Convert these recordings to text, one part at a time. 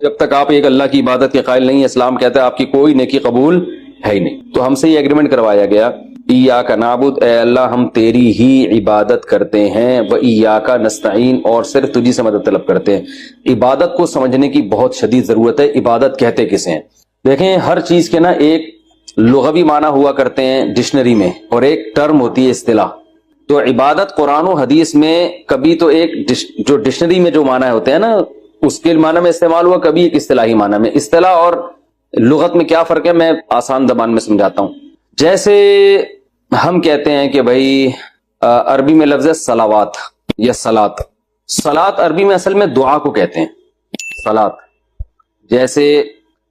جب تک آپ ایک اللہ کی عبادت کے قائل نہیں ہیں، اسلام کہتا ہے آپ کی کوئی نیکی قبول ہے ہی نہیں۔ تو ہم سے یہ ایگریمنٹ کروایا گیا، ایاک نعبد، اے اللہ ہم تیری ہی عبادت کرتے ہیں، و ایاک نستعین، اور صرف تجھی سے مدد طلب کرتے ہیں۔ عبادت کو سمجھنے کی بہت شدید ضرورت ہے۔ عبادت کہتے کسے ہیں؟ دیکھیں، ہر چیز کے نا ایک لغوی معنی ہوا کرتے ہیں ڈکشنری میں، اور ایک ٹرم ہوتی ہے اصطلاح۔ تو عبادت قرآن و حدیث میں کبھی تو ایک جو ڈکشنری میں جو معنی ہوتے ہیں نا اس کے معنی میں استعمال ہوا، کبھی ایک اصطلاحی معنی میں۔ اصطلاح اور لغت میں کیا فرق ہے میں آسان زبان میں سمجھاتا ہوں۔ جیسے ہم کہتے ہیں کہ بھائی عربی میں لفظ ہے صلوات یا صلات۔ صلات عربی میں اصل میں دعا کو کہتے ہیں، صلات۔ جیسے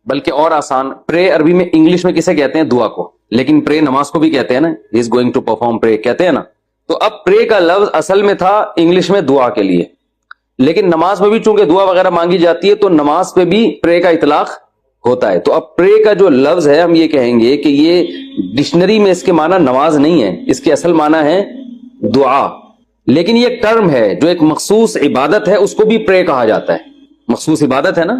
بلکہ اور آسان، پرے عربی میں انگلش میں کسے کہتے ہیں؟ دعا کو، لیکن پرے نماز کو بھی کہتے ہیں نا، ہی از گوئنگ ٹو پرفارم پرے کہتے ہیں نا۔ تو اب پرے کا لفظ اصل میں تھا انگلش میں دعا کے لیے، لیکن نماز میں بھی چونکہ دعا وغیرہ مانگی جاتی ہے تو نماز پہ بھی پرے کا اطلاق ہوتا ہے۔ تو اب پرے کا جو لفظ ہے ہم یہ کہیں گے کہ یہ ڈکشنری میں اس کے معنی نماز نہیں ہے، اس کے اصل معنی ہے دعا، لیکن یہ ایک ٹرم ہے جو ایک مخصوص عبادت ہے، اس کو بھی پرے کہا جاتا ہے۔ مخصوص عبادت ہے نا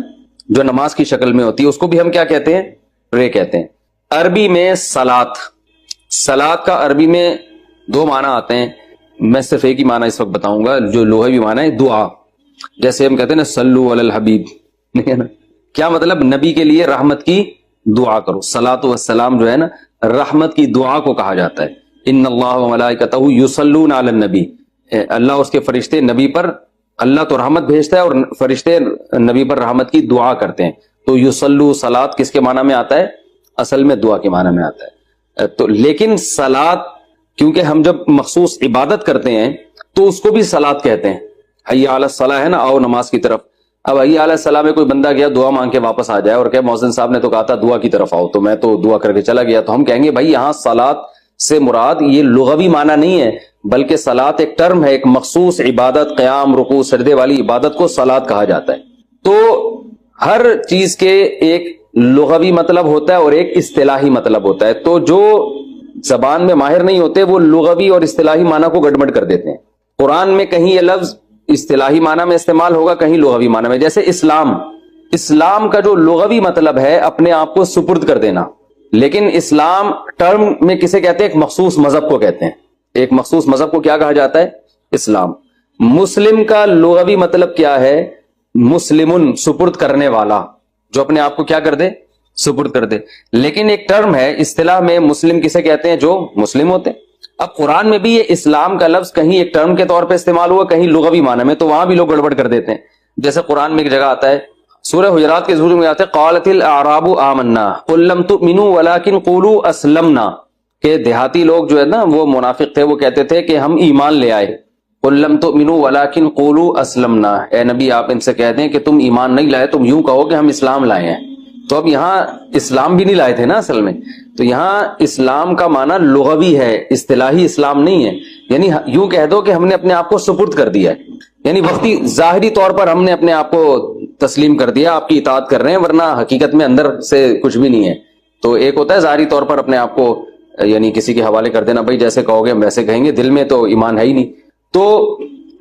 جو نماز کی شکل میں ہوتی ہے، اس کو بھی ہم کیا کہتے ہیں؟ پرے کہتے ہیں۔ عربی میں صلات، صلات کا عربی میں دو معنی آتے ہیں، میں صرف ایک ہی معنی اس وقت بتاؤں گا جو لغوی معنی ہے دعا۔ جیسے ہم کہتے ہیں نا صلو علی الحبیب، نہیں ہے نا، کیا مطلب؟ نبی کے لیے رحمت کی دعا کرو۔ صلاۃ والسلام جو ہے نا رحمت کی دعا کو کہا جاتا ہے۔ ان اللہ وملائکتہ یصلون علی النبی، اللہ اور اس کے فرشتے نبی پر، اللہ تو رحمت بھیجتا ہے اور فرشتے نبی پر رحمت کی دعا کرتے ہیں۔ تو یصلو صلات کس کے معنی میں آتا ہے؟ اصل میں دعا کے معنی میں آتا ہے۔ تو لیکن صلات کیونکہ ہم جب مخصوص عبادت کرتے ہیں تو اس کو بھی صلات کہتے ہیں۔ حی علی الصلاۃ ہے نا، آؤ نماز کی طرف۔ اب حی علی الصلاۃ میں کوئی بندہ گیا دعا مانگ کے واپس آ جائے اور کہ مؤذن صاحب نے تو کہا تھا دعا کی طرف آؤ، تو میں تو دعا کر کے چلا گیا، تو ہم کہیں گے بھائی یہاں صلات سے مراد یہ لغوی معنی نہیں ہے، بلکہ صلات ایک ٹرم ہے، ایک مخصوص عبادت، قیام رکوع سجدے والی عبادت کو صلات کہا جاتا ہے۔ تو ہر چیز کے ایک لغوی مطلب ہوتا ہے اور ایک اصطلاحی مطلب ہوتا ہے۔ تو جو زبان میں ماہر نہیں ہوتے وہ لغوی اور اصطلاحی معنی کو گڑبڑ کر دیتے ہیں۔ قرآن میں کہیں یہ لفظ اصطلاحی معنی میں استعمال ہوگا، کہیں لغوی معنی میں۔ جیسے اسلام، اسلام کا جو لغوی مطلب ہے اپنے آپ کو سپرد کر دینا، لیکن اسلام ٹرم میں کسے کہتے ہیں؟ ایک مخصوص مذہب کو کہتے ہیں۔ ایک مخصوص مذہب کو کیا کہا جاتا ہے؟ اسلام۔ مسلم کا لغوی مطلب کیا ہے؟ مسلمن، سپرد کرنے والا، جو اپنے آپ کو کیا کر دے؟ سپرد کر دے۔ لیکن ایک ٹرم ہے اصطلاح میں، مسلم کسے کہتے ہیں؟ جو مسلم ہوتے ہیں۔ اب قرآن میں بھی یہ اسلام کا لفظ کہیں ایک ٹرم کے طور پہ استعمال ہوا، کہیں لغوی معنی میں، تو وہاں بھی لوگ گڑبڑ کر دیتے ہیں۔ جیسے قرآن میں ایک جگہ آتا ہے، سورہ حجرات کے ظہور میں آتا ہے قالت الاعراب آمنا قل لم تؤمنوا ولکن قولوا اسلمنا، کہ دیہاتی لوگ جو ہے نا وہ منافق تھے، وہ کہتے تھے کہ ہم ایمان لے آئے۔ قل لم تؤمنوا ولکن قولوا اسلمنا، اے نبی آپ ان سے کہہ دیں کہ تم ایمان نہیں لائے، تم یوں کہو کہ ہم اسلام لائے ہیں۔ تو اب یہاں اسلام بھی نہیں لائے تھے نا اصل میں، تو یہاں اسلام کا معنی لغوی ہے، اصطلاحی اسلام نہیں ہے۔ یعنی یوں کہہ دو کہ ہم نے اپنے آپ کو سپرد کر دیا ہے، یعنی وقتی ظاہری طور پر ہم نے اپنے آپ کو تسلیم کر دیا، آپ کی اطاعت کر رہے ہیں، ورنہ حقیقت میں اندر سے کچھ بھی نہیں ہے۔ تو ایک ہوتا ہے ظاہری طور پر اپنے آپ کو یعنی کسی کے حوالے کر دینا، بھائی جیسے کہو گے ہم ویسے کہیں گے، دل میں تو ایمان ہے ہی نہیں۔ تو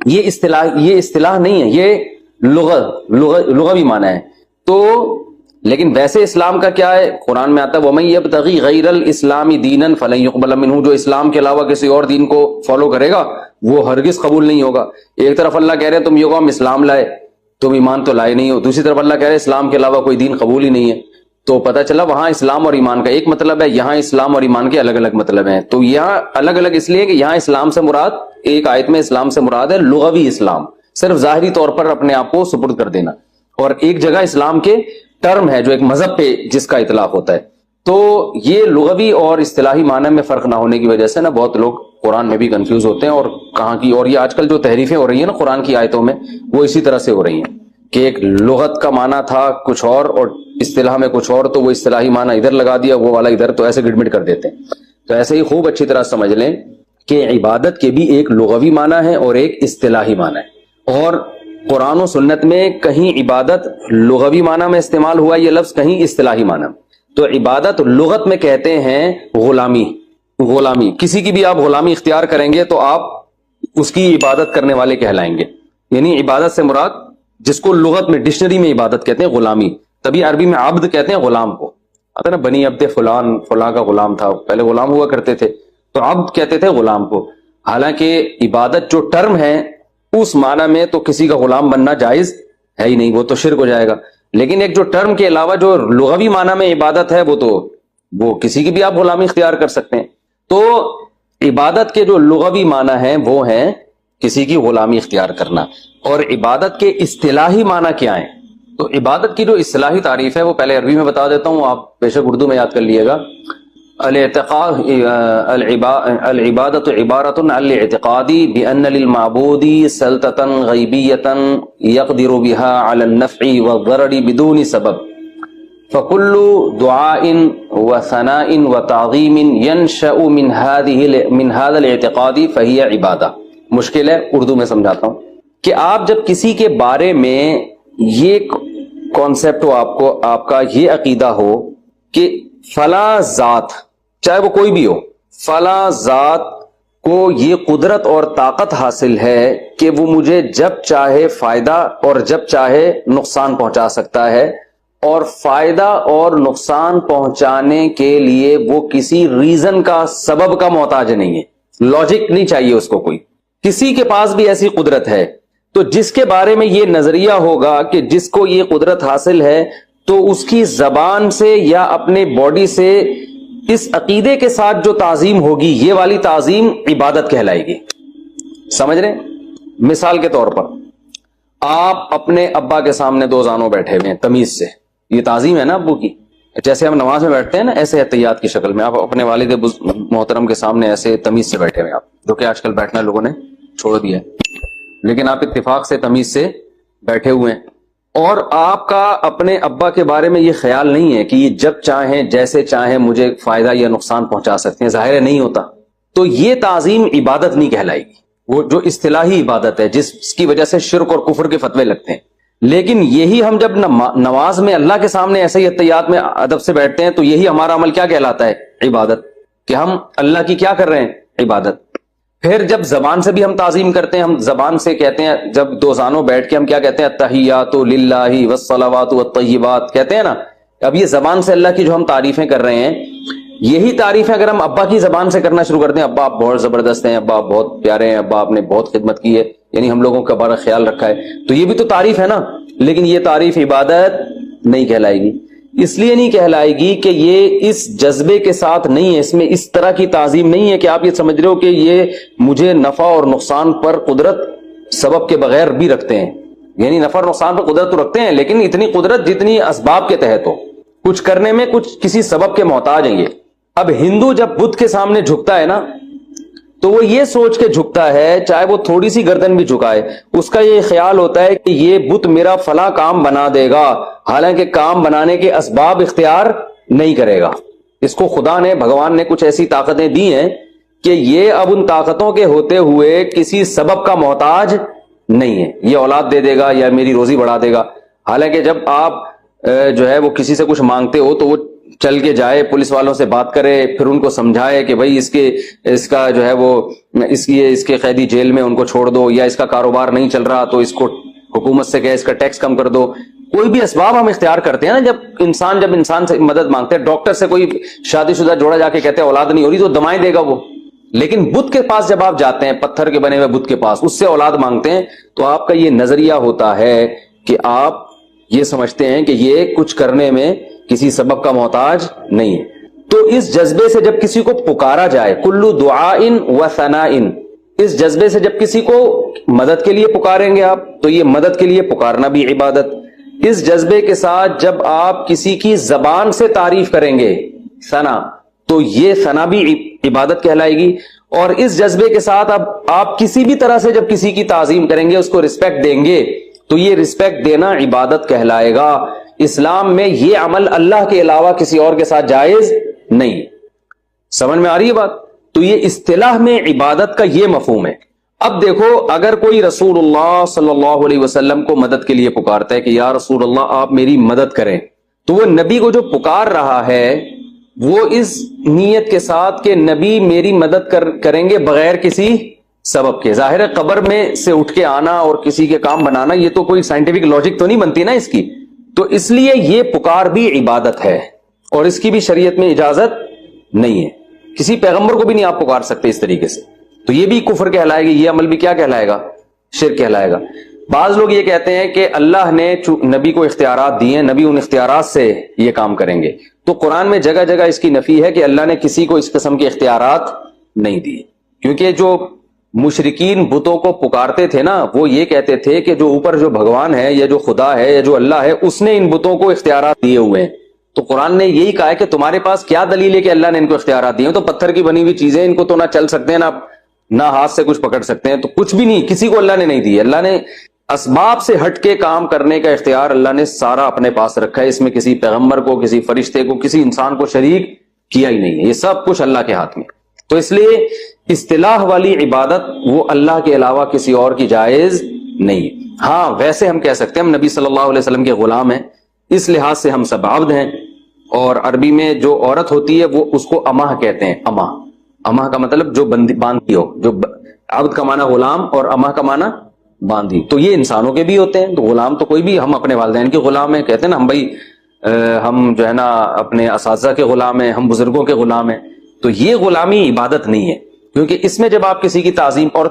یہ اصطلاح نہیں ہے، یہ لغوی معنی ہے۔ تو لیکن ویسے اسلام کا کیا ہے؟ قرآن میں آتا ہے وَمَن يَبْتَغِي غَيْرَ الْإِسْلَامِ دِينًا فَلَن يُقْبَلَ مِنْهُ، جو اسلام کے علاوہ کسی اور دین کو فالو کرے گا وہ ہرگز قبول نہیں ہوگا۔ ایک طرف اللہ کہہ رہے ہیں تم یہ ہم اسلام لائے، تم ایمان تو لائے نہیں ہو، دوسری طرف اللہ کہہ رہے ہیں اسلام کے علاوہ کوئی دین قبول ہی نہیں ہے۔ تو پتہ چلا وہاں اسلام اور ایمان کا ایک مطلب ہے، یہاں اسلام اور ایمان کے الگ الگ مطلب ہیں۔ تو یہاں الگ الگ اس لیے کہ یہاں اسلام سے مراد، ایک آیت میں اسلام سے مراد ہے لغوی اسلام، صرف ظاہری طور پر اپنے آپ کو سپرد کر دینا، اور ایک جگہ اسلام کے ٹرم ہے جو ایک مذہب پہ جس کا اطلاق ہوتا ہے۔ تو یہ لغوی اور اصطلاحی معنی میں فرق نہ ہونے کی وجہ سے نا بہت لوگ قرآن میں بھی کنفیوز ہوتے ہیں، اور کہاں کی، اور یہ آج کل جو تحریفیں ہو رہی ہیں نا قرآن کی آیتوں میں وہ اسی طرح سے ہو رہی ہیں کہ ایک لغت کا معنی تھا کچھ اور اصطلاح میں کچھ اور، تو وہ اصطلاحی معنی ادھر لگا دیا، وہ والا ادھر، تو ایسے گڑبڑ کر دیتے ہیں۔ تو ایسے ہی خوب اچھی طرح سمجھ لیں کہ عبادت کے بھی ایک لغوی معنی ہے اور ایک اصطلاحی معنی ہے، اور قرآن و سنت میں کہیں عبادت لغوی معنی میں استعمال ہوا یہ لفظ، کہیں اصطلاحی معنی۔ تو عبادت لغت میں کہتے ہیں غلامی، کسی کی بھی آپ غلامی اختیار کریں گے تو آپ اس کی عبادت کرنے والے کہلائیں گے۔ یعنی عبادت سے مراد جس کو لغت میں ڈکشنری میں عبادت کہتے ہیں غلامی. تبھی عربی میں عبد کہتے ہیں غلام کو. آتا نا بنی عبد فلان، فلاں کا غلام تھا، پہلے غلام ہوا کرتے تھے تو عبد کہتے تھے غلام کو. حالانکہ عبادت جو ٹرم ہے اس معنی میں تو کسی کا غلام بننا جائز ہے ہی نہیں، وہ تو شرک ہو جائے گا. لیکن ایک جو ٹرم کے علاوہ جو لغوی معنی میں عبادت ہے وہ کسی کی بھی آپ غلامی اختیار کر سکتے ہیں. تو عبادت کے جو لغوی معنی ہیں وہ ہیں کسی کی غلامی اختیار کرنا. اور عبادت کے اصطلاحی معنی کیا ہیں؟ تو عبادت کی جو اصطلاحی تعریف ہے وہ پہلے عربی میں بتا دیتا ہوں، آپ بے شک اردو میں یاد کر لیے گا. العبادت عبارت عن الاعتقاد بأن للمعبود سلطة غیبیة يقدر بها على النفع والضرر بدون سبب فكل دعاء وثناء وتعظیم ينشأ من هذا الاعتقاد فهي عبادہ. مشکل ہے، اردو میں سمجھاتا ہوں کہ آپ جب کسی کے بارے میں یہ کانسیپٹ ہو، آپ کا یہ عقیدہ ہو کہ فلاں ذات، چاہے وہ کوئی بھی ہو، فلاں ذات کو یہ قدرت اور طاقت حاصل ہے کہ وہ مجھے جب چاہے فائدہ اور جب چاہے نقصان پہنچا سکتا ہے، اور فائدہ اور نقصان پہنچانے کے لیے وہ کسی ریزن کا، سبب کا محتاج نہیں ہے. لاجک نہیں چاہیے اس کو کوئی. کسی کے پاس بھی ایسی قدرت ہے تو جس کے بارے میں یہ نظریہ ہوگا کہ جس کو یہ قدرت حاصل ہے تو اس کی زبان سے یا اپنے باڈی سے اس عقیدے کے ساتھ جو تعظیم ہوگی، یہ والی تعظیم عبادت کہلائے گی. سمجھ رہے ہیں؟ مثال کے طور پر آپ اپنے ابا کے سامنے دو زانوں بیٹھے ہوئے ہیں تمیز سے، یہ تعظیم ہے نا ابو کی. جیسے ہم نماز میں بیٹھتے ہیں نا، ایسے احتیاط کی شکل میں آپ اپنے والد محترم کے سامنے ایسے تمیز سے بیٹھے ہوئے ہیں آپ، جو کہ آج کل بیٹھنا لوگوں نے چھوڑ دیا ہے، لیکن آپ اتفاق سے تمیز سے بیٹھے ہوئے ہیں. اور آپ کا اپنے ابا کے بارے میں یہ خیال نہیں ہے کہ یہ جب چاہیں جیسے چاہیں مجھے فائدہ یا نقصان پہنچا سکتے ہیں، ظاہر ہے نہیں ہوتا. تو یہ تعظیم عبادت نہیں کہلائے گی، وہ جو اصطلاحی عبادت ہے جس کی وجہ سے شرک اور کفر کے فتوے لگتے ہیں. لیکن یہی ہم جب نماز میں اللہ کے سامنے ایسے ہی احتیاط میں ادب سے بیٹھتے ہیں تو یہی ہمارا عمل کیا کہلاتا ہے؟ عبادت. کہ ہم اللہ کی کیا کر رہے ہیں؟ عبادت. پھر جب زبان سے بھی ہم تعظیم کرتے ہیں، ہم زبان سے کہتے ہیں، جب دو زانوں بیٹھ کے ہم کیا کہتے ہیں؟ التحیات للہ والصلوات والطیبات کہتے ہیں نا. اب یہ زبان سے اللہ کی جو ہم تعریفیں کر رہے ہیں، یہی تعریفیں اگر ہم ابا کی زبان سے کرنا شروع کرتے ہیں، ابا آپ بہت زبردست ہیں، ابا آپ بہت پیارے ہیں، ابا آپ نے بہت خدمت کی ہے، یعنی ہم لوگوں کا بڑا خیال رکھا ہے، تو یہ بھی تو تعریف ہے نا. لیکن یہ تعریف عبادت نہیں کہلائے گی. اس لیے نہیں کہلائے گی کہ یہ اس جذبے کے ساتھ نہیں ہے، اس میں اس طرح کی تعظیم نہیں ہے کہ آپ یہ سمجھ رہے ہو کہ یہ مجھے نفع اور نقصان پر قدرت سبب کے بغیر بھی رکھتے ہیں. یعنی نفع اور نقصان پر قدرت تو رکھتے ہیں لیکن اتنی قدرت جتنی اسباب کے تحت ہو، کچھ کرنے میں کچھ کسی سبب کے محتاج ہیں یہ. اب ہندو جب بدھ کے سامنے جھکتا ہے نا تو وہ یہ سوچ کے جھکتا ہے، چاہے وہ تھوڑی سی گردن بھی جھکائے، اس کا یہ خیال ہوتا ہے کہ یہ بت میرا فلاں کام بنا دے گا، حالانکہ کام بنانے کے اسباب اختیار نہیں کرے گا. اس کو خدا نے، بھگوان نے کچھ ایسی طاقتیں دی ہیں کہ یہ اب ان طاقتوں کے ہوتے ہوئے کسی سبب کا محتاج نہیں ہے. یہ اولاد دے دے گا یا میری روزی بڑھا دے گا. حالانکہ جب آپ جو ہے وہ کسی سے کچھ مانگتے ہو تو وہ چل کے جائے، پولیس والوں سے بات کرے، پھر ان کو سمجھائے کہ بھائی اس کا جو ہے وہ اس کے قیدی جیل میں ان کو چھوڑ دو، یا اس کا کاروبار نہیں چل رہا تو اس کو حکومت سے کہے اس کا ٹیکس کم کر دو. کوئی بھی اسباب ہم اختیار کرتے ہیں نا. جب انسان سے مدد مانگتے ہیں، ڈاکٹر سے کوئی شادی شدہ جوڑا جا کے کہتے ہیں اولاد نہیں ہو رہی تو دمائیں دے گا وہ. لیکن بت کے پاس جب آپ جاتے ہیں، پتھر کے بنے ہوئے بت کے پاس، اس سے اولاد مانگتے ہیں، تو آپ کا یہ نظریہ ہوتا ہے کہ آپ یہ سمجھتے ہیں کہ یہ کچھ کرنے میں کسی سبب کا محتاج نہیں ہے. تو اس جذبے سے جب کسی کو پکارا جائے، کلو دعاء و ثناء، اس جذبے سے جب کسی کو مدد کے لیے پکاریں گے آپ تو یہ مدد کے لیے پکارنا بھی عبادت. اس جذبے کے ساتھ جب آپ کسی کی زبان سے تعریف کریں گے، ثنا، تو یہ ثنا بھی عبادت کہلائے گی. اور اس جذبے کے ساتھ اب آپ کسی بھی طرح سے جب کسی کی تعظیم کریں گے، اس کو رسپیکٹ دیں گے، تو یہ رسپیکٹ دینا عبادت کہلائے گا. اسلام میں یہ عمل اللہ کے علاوہ کسی اور کے ساتھ جائز نہیں. سمجھ میں آ رہی ہے بات؟ تو یہ اصطلاح میں عبادت کا یہ مفہوم ہے. اب دیکھو، اگر کوئی رسول اللہ صلی اللہ علیہ وسلم کو مدد کے لیے پکارتا ہے کہ یا رسول اللہ آپ میری مدد کریں، تو وہ نبی کو جو پکار رہا ہے وہ اس نیت کے ساتھ کہ نبی میری مدد کریں گے بغیر کسی سبب کے. ظاہر ہے قبر میں سے اٹھ کے آنا اور کسی کے کام بنانا یہ تو کوئی سائنٹیفک لاجک تو نہیں بنتی نا اس کی. تو اس لیے یہ پکار بھی عبادت ہے اور اس کی بھی شریعت میں اجازت نہیں ہے. کسی پیغمبر کو بھی نہیں آپ پکار سکتے اس طریقے سے. تو یہ بھی کفر کہلائے گا, یہ عمل بھی کیا کہلائے گا؟ شرک کہلائے گا. بعض لوگ یہ کہتے ہیں کہ اللہ نے نبی کو اختیارات دیے, نبی ان اختیارات سے یہ کام کریں گے. تو قرآن میں جگہ جگہ اس کی نفی ہے کہ اللہ نے کسی کو اس قسم کے اختیارات نہیں دیے, کیونکہ جو مشرکین بتوں کو پکارتے تھے نا, وہ یہ کہتے تھے کہ جو اوپر جو بھگوان ہے یا جو خدا ہے یا جو اللہ ہے اس نے ان بتوں کو اختیارات دیے ہوئے ہیں. تو قرآن نے یہی کہا ہے کہ تمہارے پاس کیا دلیل ہے کہ اللہ نے ان کو اختیارات دیے ہیں؟ تو پتھر کی بنی ہوئی چیزیں, ان کو تو نہ چل سکتے ہیں نہ ہاتھ سے کچھ پکڑ سکتے ہیں, تو کچھ بھی نہیں, کسی کو اللہ نے نہیں دی. اللہ نے اسباب سے ہٹ کے کام کرنے کا اختیار اللہ نے سارا اپنے پاس رکھا ہے. اس میں کسی پیغمبر کو, کسی فرشتے کو, کسی انسان کو شریک کیا ہی نہیں ہے. یہ سب کچھ اللہ کے ہاتھ میں. تو اس لیے اصطلاح والی عبادت وہ اللہ کے علاوہ کسی اور کی جائز نہیں. ہاں ویسے ہم کہہ سکتے ہیں ہم نبی صلی اللہ علیہ وسلم کے غلام ہیں, اس لحاظ سے ہم سب عبد ہیں. اور عربی میں جو عورت ہوتی ہے وہ اس کو اماں کہتے ہیں. اماں کا مطلب جو باندھی ہو. جو عبد کا معنی غلام اور اماں کا معنی باندھی. تو یہ انسانوں کے بھی ہوتے ہیں. تو غلام تو کوئی بھی, ہم اپنے والدین کے غلام ہیں, کہتے ہیں نا ہم بھائی ہم جو ہے نا اپنے اساتذہ کے غلام ہیں, ہم بزرگوں کے غلام ہیں. تو یہ غلامی عبادت نہیں ہے, کیونکہ اس میں جب آپ کسی کی تعظیم, اور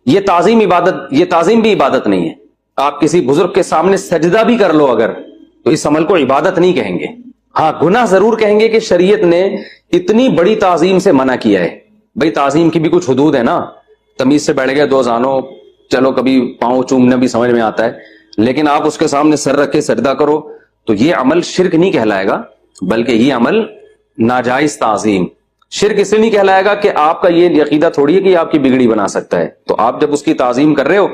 یہ تعظیم عبادت, یہ تعظیم بھی عبادت نہیں ہے. آپ کسی بزرگ کے سامنے سجدہ بھی کر لو اگر, تو اس عمل کو عبادت نہیں کہیں گے. ہاں گناہ ضرور کہیں گے کہ شریعت نے اتنی بڑی تعظیم سے منع کیا ہے. بھائی تعظیم کی بھی کچھ حدود ہے نا. تمیز سے بیٹھ گئے دو زانوں, چلو کبھی پاؤں چومنا بھی سمجھ میں آتا ہے, لیکن آپ اس کے سامنے سر رکھ کے سجدہ کرو تو یہ عمل شرک نہیں کہلائے گا, بلکہ یہ عمل ناجائز تعظیم. شرک اس لیے نہیں کہلائے گا کہ آپ کا یہ عقیدہ تھوڑی ہے کہ آپ کی بگڑی بنا سکتا ہے. تو آپ جب اس کی تعظیم کر رہے ہو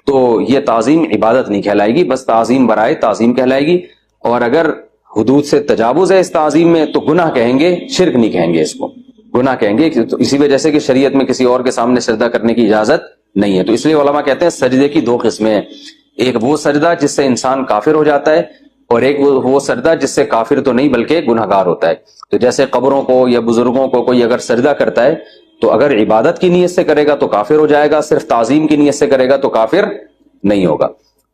تو یہ تعظیم عبادت نہیں کہلائے گی, بس تعظیم برائے تعظیم کہلائے گی. اور اگر حدود سے تجاوز ہے اس تعظیم میں تو گناہ کہیں گے, شرک نہیں کہیں گے, اس کو گناہ کہیں گے. تو اسی وجہ سے کہ شریعت میں کسی اور کے سامنے سجدہ کرنے کی اجازت نہیں ہے. تو اس لیے علماء کہتے ہیں سجدے کی دو قسمیں ہیں. ایک وہ سجدہ جس سے انسان کافر ہو جاتا ہے, اور ایک وہ سجدہ جس سے کافر تو نہیں بلکہ گنہگار ہوتا ہے. تو جیسے قبروں کو یا بزرگوں کو کوئی اگر سجدہ کرتا ہے تو اگر عبادت کی نیت سے کرے گا تو کافر ہو جائے گا, صرف تعظیم کی نیت سے کرے گا تو کافر نہیں ہوگا.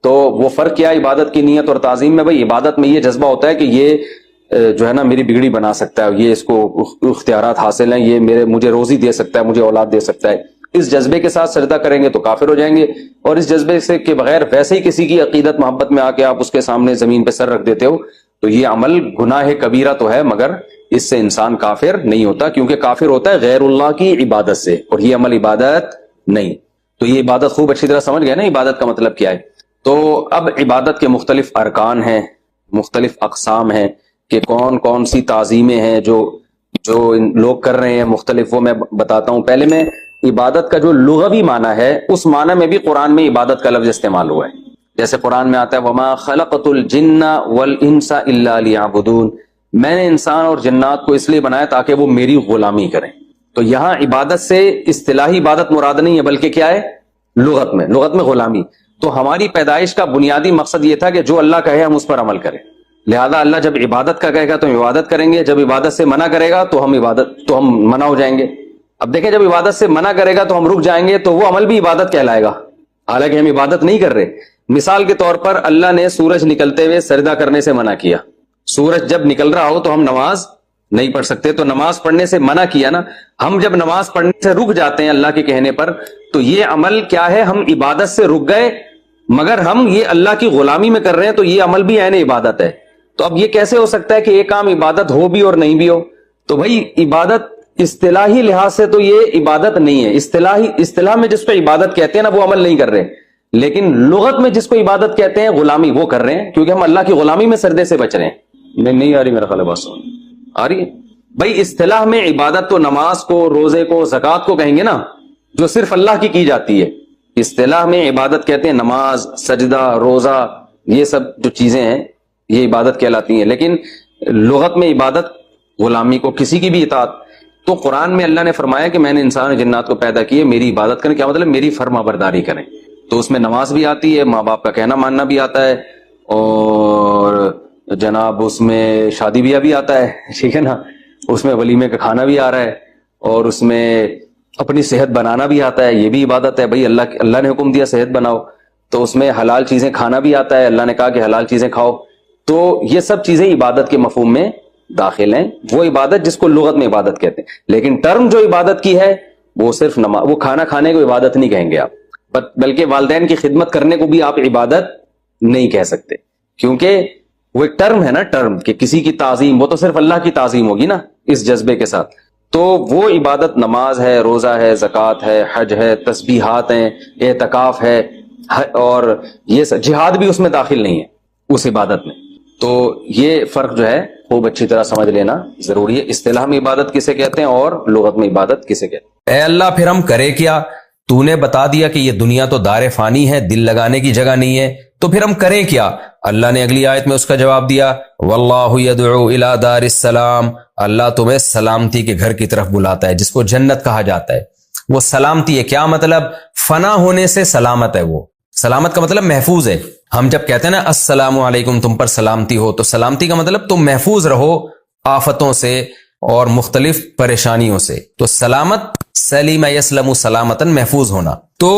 تو وہ فرق کیا عبادت کی نیت اور تعظیم میں؟ بھائی عبادت میں یہ جذبہ ہوتا ہے کہ یہ جو ہے نا میری بگڑی بنا سکتا ہے, یہ اس کو اختیارات حاصل ہیں, یہ مجھے روزی دے سکتا ہے, مجھے اولاد دے سکتا ہے. اس جذبے کے ساتھ سجدہ کریں گے تو کافر ہو جائیں گے. اور اس جذبے سے کے بغیر ویسے ہی کسی کی عقیدت محبت میں آ کے آپ اس کے سامنے زمین پہ سر رکھ دیتے ہو تو یہ عمل گناہ کبیرہ تو ہے, مگر اس سے انسان کافر نہیں ہوتا, کیونکہ کافر ہوتا ہے غیر اللہ کی عبادت سے, اور یہ عمل عبادت نہیں. تو یہ عبادت خوب اچھی طرح سمجھ گئے نا عبادت کا مطلب کیا ہے. تو اب عبادت کے مختلف ارکان ہیں, مختلف اقسام ہیں کہ کون کون سی تعظیمیں ہیں جو لوگ کر رہے ہیں مختلف, وہ میں بتاتا ہوں. پہلے میں عبادت کا جو لغوی معنی ہے اس معنی میں بھی قرآن میں عبادت کا لفظ استعمال ہوا ہے. جیسے قرآن میں آتا ہے وما خلقت الجن والانس الا لیعبدون, میں نے انسان اور جنات کو اس لیے بنایا تاکہ وہ میری غلامی کریں. تو یہاں عبادت سے اصطلاحی عبادت مراد نہیں ہے, بلکہ کیا ہے لغت میں غلامی. تو ہماری پیدائش کا بنیادی مقصد یہ تھا کہ جو اللہ کہے ہم اس پر عمل کریں. لہذا اللہ جب عبادت کا کہے گا تو ہم عبادت کریں گے, جب عبادت سے منع کرے گا تو ہم منع ہو جائیں گے. اب دیکھیں جب عبادت سے منع کرے گا تو ہم رک جائیں گے تو وہ عمل بھی عبادت کہلائے گا, حالانکہ ہم عبادت نہیں کر رہے. مثال کے طور پر اللہ نے سورج نکلتے ہوئے سجدہ کرنے سے منع کیا. سورج جب نکل رہا ہو تو ہم نماز نہیں پڑھ سکتے, تو نماز پڑھنے سے منع کیا نا. ہم جب نماز پڑھنے سے رک جاتے ہیں اللہ کے کہنے پر تو یہ عمل کیا ہے, ہم عبادت سے رک گئے مگر ہم یہ اللہ کی غلامی میں کر رہے ہیں, تو یہ عمل بھی عین عبادت ہے. تو اب یہ کیسے ہو سکتا ہے کہ ایک کام عبادت ہو بھی اور نہیں بھی ہو؟ تو بھائی عبادت اصطلاحی لحاظ سے تو یہ عبادت نہیں ہے. اصطلاح میں جس کو عبادت کہتے ہیں نا وہ عمل نہیں کر رہے, لیکن لغت میں جس کو عبادت کہتے ہیں غلامی وہ کر رہے ہیں, کیونکہ ہم اللہ کی غلامی میں سردے سے بچ رہے ہیں. نہیں آ رہی میرا خیال ہے بات آ رہی ہے بھائی. اصطلاح میں عبادت تو نماز کو, روزے کو, زکوٰۃ کو کہیں گے نا, جو صرف اللہ کی جاتی ہے. اصطلاح میں عبادت کہتے ہیں نماز, سجدہ, روزہ, یہ سب جو چیزیں ہیں یہ عبادت کہلاتی ہیں. لیکن لغت میں عبادت غلامی کو, کسی کی بھی اطاعت. تو قرآن میں اللہ نے فرمایا کہ میں نے انسان اور جنات کو پیدا کیے میری عبادت کریں. کیا مطلب میری فرما برداری کریں. تو اس میں نماز بھی آتی ہے, ماں باپ کا کہنا ماننا بھی آتا ہے, اور جناب اس میں شادی بیاہ بھی آتا ہے, ٹھیک ہے نا, اس میں ولیمے کا کھانا بھی آ رہا ہے, اور اس میں اپنی صحت بنانا بھی آتا ہے، یہ بھی عبادت ہے بھائی، اللہ نے حکم دیا صحت بناؤ، تو اس میں حلال چیزیں کھانا بھی آتا ہے، اللہ نے کہا کہ حلال چیزیں کھاؤ، تو یہ سب چیزیں عبادت کے مفہوم میں داخل ہیں، وہ عبادت جس کو لغت میں عبادت کہتے ہیں۔ لیکن ٹرم جو عبادت کی ہے وہ صرف نماز، وہ کھانا کھانے کو عبادت نہیں کہیں گے آپ، بلکہ والدین کی خدمت کرنے کو بھی آپ عبادت نہیں کہہ سکتے، کیونکہ وہ ایک ٹرم ہے نا، ٹرم کہ کسی کی تعظیم، وہ تو صرف اللہ کی تعظیم ہوگی نا اس جذبے کے ساتھ، تو وہ عبادت نماز ہے، روزہ ہے، زکوٰۃ ہے، حج ہے، تسبیحات ہیں، اعتکاف ہے، اور یہ جہاد بھی اس میں داخل نہیں ہے اس عبادت میں۔ تو یہ فرق جو ہے خوب اچھی طرح سمجھ لینا ضروری ہے، اصطلاح میں عبادت کسے کہتے ہیں اور لغت میں عبادت کسے کہتے ہیں۔ اے اللہ پھر ہم کرے کیا؟ تو نے بتا دیا کہ یہ دنیا تو دار فانی ہے، دل لگانے کی جگہ نہیں ہے، تو پھر ہم کریں کیا؟ اللہ نے اگلی آیت میں اس کا جواب دیا، واللہ یدعو الی دار السلام، اللہ تمہیں سلامتی کے گھر کی طرف بلاتا ہے، جس کو جنت کہا جاتا ہے۔ وہ سلامتی ہے، کیا مطلب؟ فنا ہونے سے سلامت ہے، وہ سلامت کا مطلب محفوظ ہے۔ ہم جب کہتے ہیں نا السلام علیکم، تم پر سلامتی ہو، تو سلامتی کا مطلب تم محفوظ رہو آفتوں سے اور مختلف پریشانیوں سے، تو سلامت، سلیم یسلم سلامتاً، محفوظ ہونا۔ تو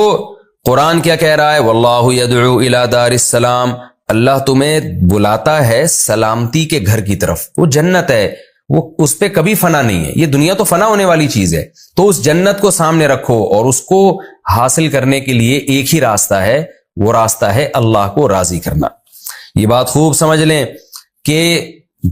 قرآن کیا کہہ رہا ہے؟ واللہ یدعو الی دار السلام، اللہ تمہیں بلاتا ہے سلامتی کے گھر کی طرف، وہ جنت ہے، وہ اس پہ کبھی فنا نہیں ہے، یہ دنیا تو فنا ہونے والی چیز ہے، تو اس جنت کو سامنے رکھو اور اس کو حاصل کرنے کے لیے ایک ہی راستہ ہے، وہ راستہ ہے اللہ کو راضی کرنا۔ یہ بات خوب سمجھ لیں کہ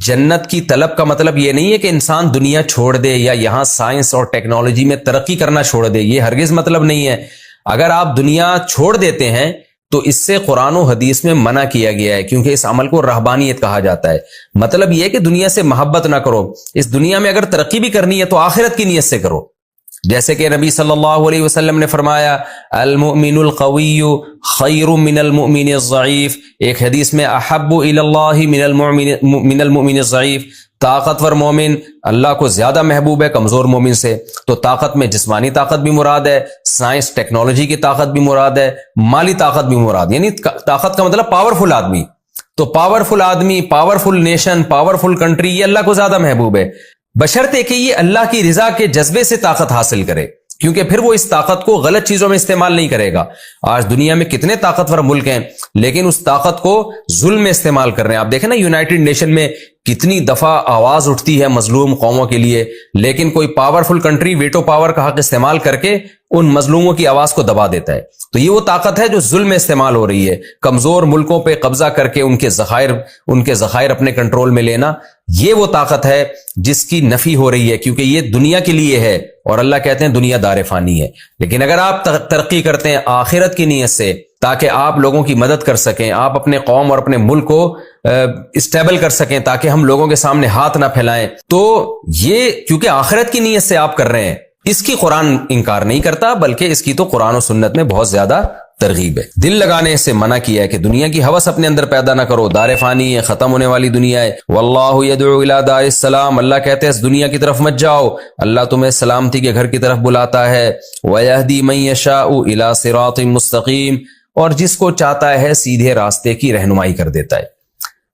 جنت کی طلب کا مطلب یہ نہیں ہے کہ انسان دنیا چھوڑ دے یا یہاں سائنس اور ٹیکنالوجی میں ترقی کرنا چھوڑ دے، یہ ہرگز مطلب نہیں ہے۔ اگر آپ دنیا چھوڑ دیتے ہیں تو اس سے قرآن و حدیث میں منع کیا گیا ہے، کیونکہ اس عمل کو رہبانیت کہا جاتا ہے۔ مطلب یہ ہے کہ دنیا سے محبت نہ کرو، اس دنیا میں اگر ترقی بھی کرنی ہے تو آخرت کی نیت سے کرو، جیسے کہ نبی صلی اللہ علیہ وسلم نے فرمایا المؤمن القوی خیر من المؤمن الضعیف، ایک حدیث میں احب الی اللہ من المؤمن الضعیف، طاقتور مومن اللہ کو زیادہ محبوب ہے کمزور مومن سے۔ تو طاقت میں جسمانی طاقت بھی مراد ہے، سائنس ٹیکنالوجی کی طاقت بھی مراد ہے، مالی طاقت بھی مراد، یعنی طاقت کا مطلب پاورفل آدمی۔ تو پاورفل آدمی، پاورفل نیشن، پاورفل کنٹری، یہ اللہ کو زیادہ محبوب ہے، بشرطے کہ یہ اللہ کی رضا کے جذبے سے طاقت حاصل کرے، کیونکہ پھر وہ اس طاقت کو غلط چیزوں میں استعمال نہیں کرے گا۔ آج دنیا میں کتنے طاقتور ملک ہیں لیکن اس طاقت کو ظلم میں استعمال کر رہے ہیں۔ آپ دیکھیں نا یونائٹڈ نیشن میں کتنی دفعہ آواز اٹھتی ہے مظلوم قوموں کے لیے، لیکن کوئی پاورفل کنٹری ویٹو پاور کا حق استعمال کر کے ان مظلوموں کی آواز کو دبا دیتا ہے۔ تو یہ وہ طاقت ہے جو ظلم میں استعمال ہو رہی ہے، کمزور ملکوں پہ قبضہ کر کے ان کے ذخائر اپنے کنٹرول میں لینا، یہ وہ طاقت ہے جس کی نفی ہو رہی ہے، کیونکہ یہ دنیا کے لیے ہے اور اللہ کہتے ہیں دنیا دار فانی ہے۔ لیکن اگر آپ ترقی کرتے ہیں آخرت کی نیت سے تاکہ آپ لوگوں کی مدد کر سکیں، آپ اپنے قوم اور اپنے ملک کو اسٹیبل کر سکیں تاکہ ہم لوگوں کے سامنے ہاتھ نہ پھیلائیں، تو یہ کیونکہ آخرت کی نیت سے آپ کر رہے ہیں، اس کی قرآن انکار نہیں کرتا، بلکہ اس کی تو قرآن و سنت میں بہت زیادہ ترغیب ہے۔ دل لگانے سے منع کیا ہے کہ دنیا کی ہوس اپنے اندر پیدا نہ کرو، دار فانی ہے، ختم ہونے والی دنیا ہے۔ واللہ یدعو الی دار السلام، اللہ کہتے ہیں اس دنیا کی طرف مت جاؤ، اللہ تمہیں سلامتی کے گھر کی طرف بلاتا ہے۔ ویہدی من یشاء الی صراط مستقیم، اور جس کو چاہتا ہے سیدھے راستے کی رہنمائی کر دیتا ہے۔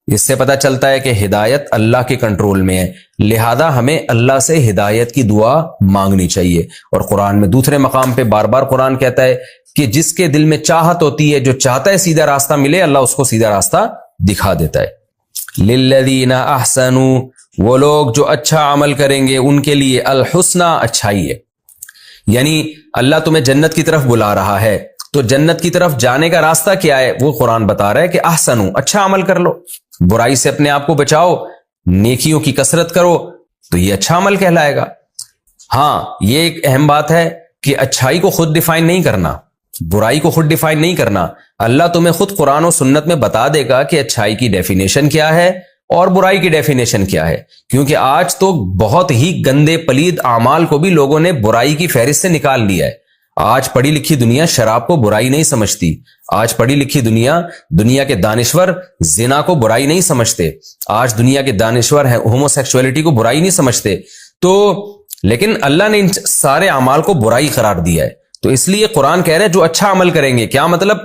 اس سے پتہ چلتا ہے کہ ہدایت اللہ کے کنٹرول میں ہے، لہذا ہمیں اللہ سے ہدایت کی دعا مانگنی چاہیے۔ اور قرآن میں دوسرے مقام پہ بار بار قرآن کہتا ہے کہ جس کے دل میں چاہت ہوتی ہے، جو چاہتا ہے سیدھا راستہ ملے، اللہ اس کو سیدھا راستہ دکھا دیتا ہے۔ للذین احسنوا، وہ لوگ جو اچھا عمل کریں گے ان کے لیے الحسنى، اچھائی ہے، یعنی اللہ تمہیں جنت کی طرف بلا رہا ہے، تو جنت کی طرف جانے کا راستہ کیا ہے؟ وہ قرآن بتا رہا ہے کہ احسنوا، اچھا عمل کر لو، برائی سے اپنے آپ کو بچاؤ، نیکیوں کی کثرت کرو، تو یہ اچھا عمل کہلائے گا۔ ہاں یہ ایک اہم بات ہے کہ اچھائی کو خود ڈیفائن نہیں کرنا، برائی کو خود ڈیفائن نہیں کرنا، اللہ تمہیں خود قرآن و سنت میں بتا دے گا کہ اچھائی کی ڈیفینیشن کیا ہے اور برائی کی ڈیفینیشن کیا ہے، کیونکہ آج تو بہت ہی گندے پلید اعمال کو بھی لوگوں نے برائی کی فہرست سے نکال لیا ہے۔ آج پڑھی لکھی دنیا شراب کو برائی نہیں سمجھتی، آج پڑھی لکھی دنیا کے دانشور زنا کو برائی نہیں سمجھتے، آج دنیا کے دانشور ہیں ہومو سیکسولیٹی کو برائی نہیں سمجھتے، تو لیکن اللہ نے ان سارے اعمال کو برائی قرار دیا ہے۔ تو اس لیے قرآن کہہ رہے ہیں جو اچھا عمل کریں گے، کیا مطلب؟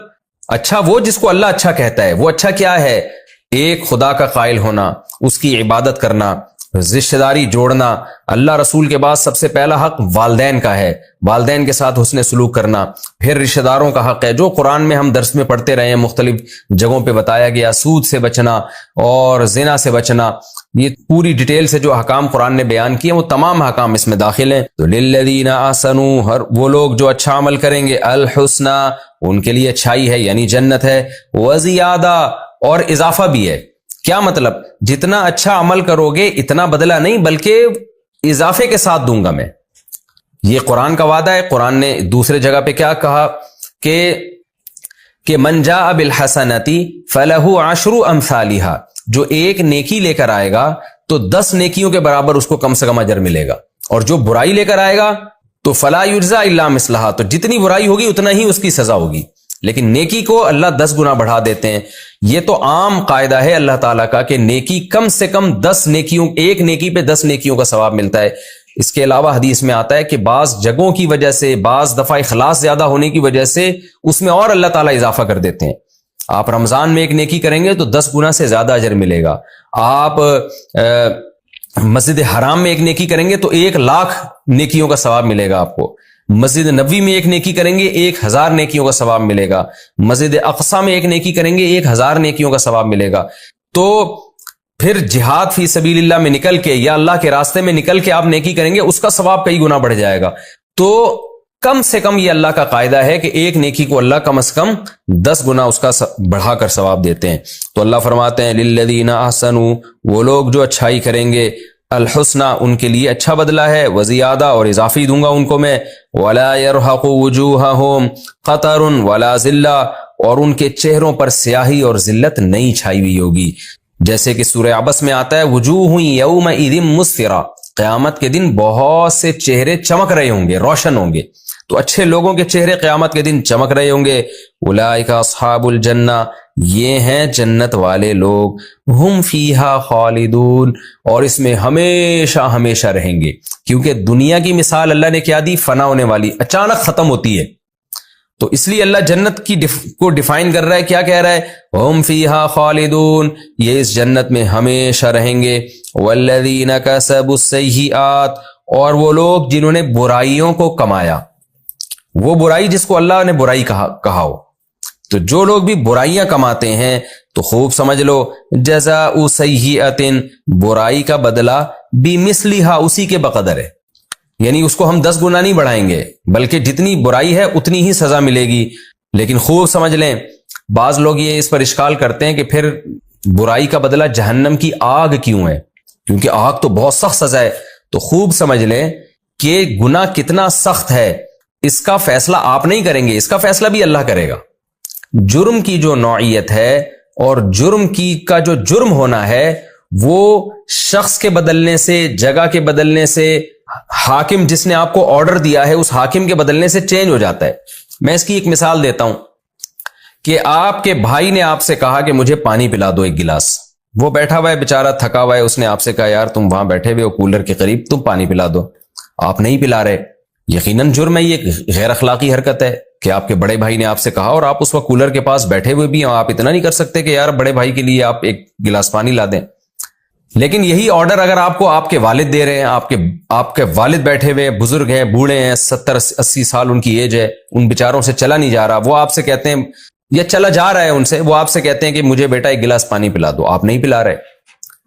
اچھا وہ جس کو اللہ اچھا کہتا ہے، وہ اچھا کیا ہے؟ ایک خدا کا قائل ہونا، اس کی عبادت کرنا، رشتہ داری جوڑنا، اللہ رسول کے بعد سب سے پہلا حق والدین کا ہے، والدین کے ساتھ حسن سلوک کرنا، پھر رشتہ داروں کا حق ہے جو قرآن میں ہم درس میں پڑھتے رہے ہیں، مختلف جگہوں پہ بتایا گیا، سود سے بچنا اور زنا سے بچنا، یہ پوری ڈیٹیل سے جو احکام قرآن نے بیان کیے وہ تمام احکام اس میں داخل ہیں۔ تو للذین احسنوا، ہر وہ لوگ جو اچھا عمل کریں گے، الحسنى، ان کے لیے اچھائی ہے یعنی جنت ہے، وزیادہ، اور اضافہ بھی ہے۔ کیا مطلب؟ جتنا اچھا عمل کرو گے اتنا بدلہ نہیں بلکہ اضافے کے ساتھ دوں گا میں، یہ قرآن کا وعدہ ہے۔ قرآن نے دوسرے جگہ پہ کیا کہا کہ من جاء بالحسنۃ فلہ عشر امثالھا، جو ایک نیکی لے کر آئے گا تو 10 نیکیوں کے برابر اس کو کم سے کم اجر ملے گا، اور جو برائی لے کر آئے گا تو فلا یجزی الا مثلھا، تو جتنی برائی ہوگی اتنا ہی اس کی سزا ہوگی، لیکن نیکی کو اللہ 10 گنا بڑھا دیتے ہیں۔ یہ تو عام قاعدہ ہے اللہ تعالیٰ کا کہ نیکی کم سے کم 10 نیکیوں، ایک نیکی پہ 10 نیکیوں کا ثواب ملتا ہے۔ اس کے علاوہ حدیث میں آتا ہے کہ بعض جگہوں کی وجہ سے، بعض دفعہ اخلاص زیادہ ہونے کی وجہ سے اس میں اور اللہ تعالیٰ اضافہ کر دیتے ہیں۔ آپ رمضان میں ایک نیکی کریں گے تو 10 گنا سے زیادہ اجر ملے گا، آپ مسجد حرام میں ایک نیکی کریں گے تو 1,00,000 نیکیوں کا ثواب ملے گا آپ کو، مسجد نبوی میں ایک نیکی کریں گے 1,000 نیکیوں کا ثواب ملے گا، مسجد اقصی میں ایک نیکی کریں گے 1,000 نیکیوں کا ثواب ملے گا۔ تو پھر جہاد فی سبیل اللہ میں نکل کے یا اللہ کے راستے میں نکل کے آپ نیکی کریں گے، اس کا ثواب کئی گنا بڑھ جائے گا۔ تو کم سے کم یہ اللہ کا قاعدہ ہے کہ ایک نیکی کو اللہ کم از کم 10 گنا اس کا بڑھا کر ثواب دیتے ہیں۔ تو اللہ فرماتے ہیں للذین احسنوا، وہ لوگ جو اچھائی کریں گے، الحسنى، ان کے لیے اچھا بدلہ ہے، وزیادہ، اور اضافی دوں گا ان کو میں، ولا يرهق وجوههم قطر ولا ذلہ، اور ان کے چہروں پر سیاہی اور ذلت نہیں چھائی ہوئی ہوگی، جیسے کہ سورہ عبس میں آتا ہے وجوہ یومئذ مسفرہ، قیامت کے دن بہت سے چہرے چمک رہے ہوں گے، روشن ہوں گے، تو اچھے لوگوں کے چہرے قیامت کے دن چمک رہے ہوں گے۔ اولئک اصحاب الجنہ، یہ ہیں جنت والے لوگ، ہم فیہا خالدون، اور اس میں ہمیشہ ہمیشہ رہیں گے، کیونکہ دنیا کی مثال اللہ نے کیا دی؟ فنا ہونے والی، اچانک ختم ہوتی ہے، تو اس لیے اللہ جنت کی کو ڈیفائن کر رہا ہے، کیا کہہ رہا ہے؟ ہم فیہا خالدون، یہ اس جنت میں ہمیشہ رہیں گے۔ والذین کسبوا السیئات، اور وہ لوگ جنہوں نے برائیوں کو کمایا، وہ برائی جس کو اللہ نے برائی کہا ہو، تو جو لوگ بھی برائیاں کماتے ہیں تو خوب سمجھ لو جزاء سیئۃ، برائی کا بدلہ بمثلھا، اسی کے بقدر ہے، یعنی اس کو ہم 10 گنا نہیں بڑھائیں گے بلکہ جتنی برائی ہے اتنی ہی سزا ملے گی۔ لیکن خوب سمجھ لیں، بعض لوگ یہ اس پر اشکال کرتے ہیں کہ پھر برائی کا بدلہ جہنم کی آگ کیوں ہے؟ کیونکہ آگ تو بہت سخت سزا ہے۔ تو خوب سمجھ لیں کہ گناہ کتنا سخت ہے، اس کا فیصلہ آپ نہیں کریں گے، اس کا فیصلہ بھی اللہ کرے گا۔ جرم کی جو نوعیت ہے اور جرم کا جو جرم ہونا ہے وہ شخص کے بدلنے سے، جگہ کے بدلنے سے، حاکم جس نے آپ کو آرڈر دیا ہے اس حاکم کے بدلنے سے چینج ہو جاتا ہے۔ میں اس کی ایک مثال دیتا ہوں کہ آپ کے بھائی نے آپ سے کہا کہ مجھے پانی پلا دو 1 گلاس، وہ بیٹھا ہوا ہے بیچارہ، تھکا ہوا ہے، اس نے آپ سے کہا یار تم وہاں بیٹھے ہوئے ہو کولر کے قریب، تم پانی پلا دو، آپ نہیں پلا رہے، یقیناً جرم ہے، یہ غیر اخلاقی حرکت ہے کہ آپ کے بڑے بھائی نے آپ سے کہا اور آپ اس وقت کولر کے پاس بیٹھے ہوئے بھی ہیں، آپ اتنا نہیں کر سکتے کہ یار بڑے بھائی کے لیے آپ 1 گلاس پانی لا دیں۔ لیکن یہی آرڈر اگر آپ کو آپ کے والد دے رہے ہیں، آپ کے والد بیٹھے ہوئے بزرگ ہیں، بوڑھے ہیں، 70-80 سال ان کی ایج ہے، ان بیچاروں سے چلا نہیں جا رہا، وہ آپ سے کہتے ہیں، یا چلا جا رہا ہے ان سے، وہ آپ سے کہتے ہیں کہ مجھے بیٹا 1 گلاس پانی پلا دو، آپ نہیں پلا رہے۔